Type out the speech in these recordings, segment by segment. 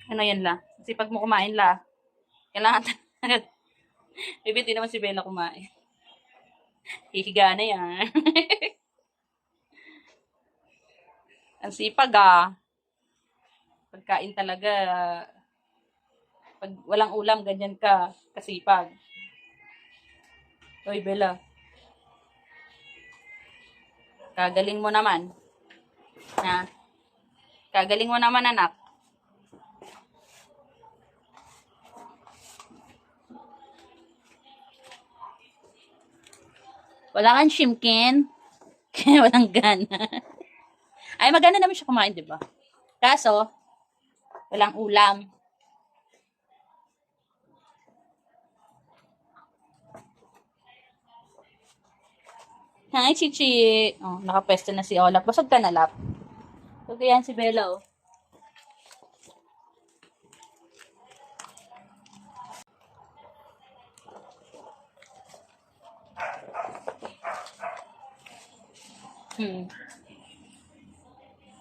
Ano yan la? Kasi pag mo kumain la, kailangan Baby, di naman si Bella kumain. Hihiga na yan. Ang sipag ah. Pagkain talaga, pag walang ulam, ganyan ka, kasipag. Hoy, Bella, kagaling mo naman. Ha? Kagaling mo naman, anak. Wala kang shimkin. Kaya walang gana. Ay, maganda naman siya kumain, di ba? Kaso, walang ulam. Hi, Chichi. Oh, nakapwesto na si Olap. Basag ka na, Lap. So, yan si Bella, oh.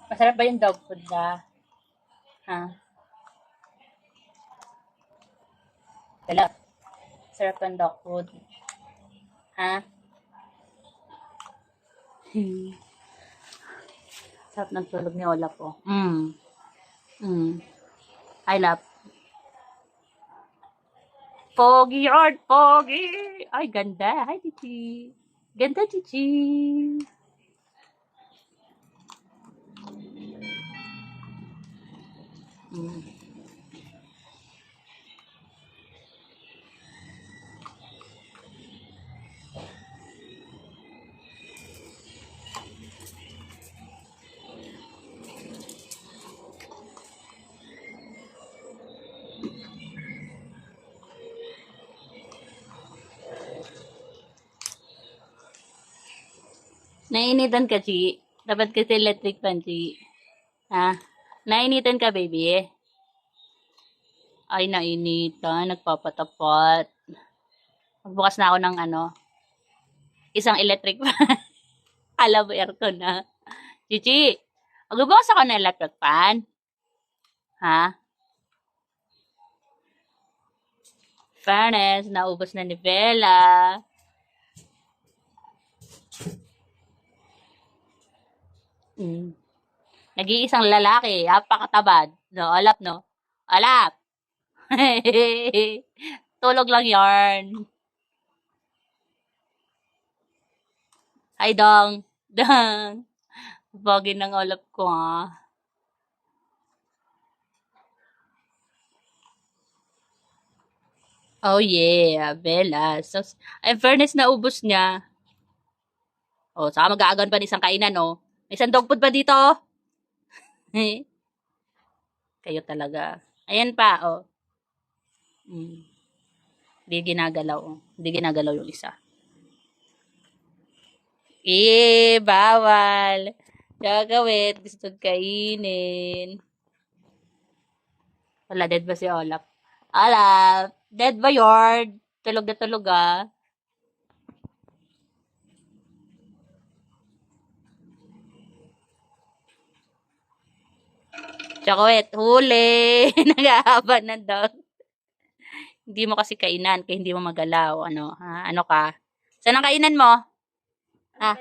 Masarap ba yung dog food na? Ha? Bella, sarap ang dog food. Ha? Sarap ng tulog ni Olap, oh. I love. Pogi art, pogi. Ay, ganda. Hi, Chichi. Ganda, Chichi. Nainitan ka, Chi. Dapat kasi electric fan, Chi. Ha? Nainitan ka, baby. Ay, nainitan. Nagpapatapat. Magbukas na ako ng isang electric fan. Alam mo, aircon na. Chichi, magbubukas ako ng electric fan. Ha? Fairness, naubos na ni Bella. Nag-iisang lalaki, apakatabad. No, alap, no? Alap! Tulog lang yarn. Hi, Dong. Dong. Bagay ng alap ko, ha? Oh, yeah. Bella. So, in fairness, naubos niya. Oh, saka mag-aagan pa ng isang kainan, no? May isang dog food pa dito. Kayo talaga. Ayan pa, oh. Hindi ginagalaw, oh. Hindi ginagalaw yung isa. Bawal. Gagawin. Gusto kainin. Wala, dead ba si Olap? Olap, dead ba yard? Tulog na tulog, ah. Chocolate, huli. Nag-ahaban na dog. Hindi mo kasi kainan, kaya hindi mo magalaw. Ano, ha? Ano ka? Saan ang kainan mo? Ha?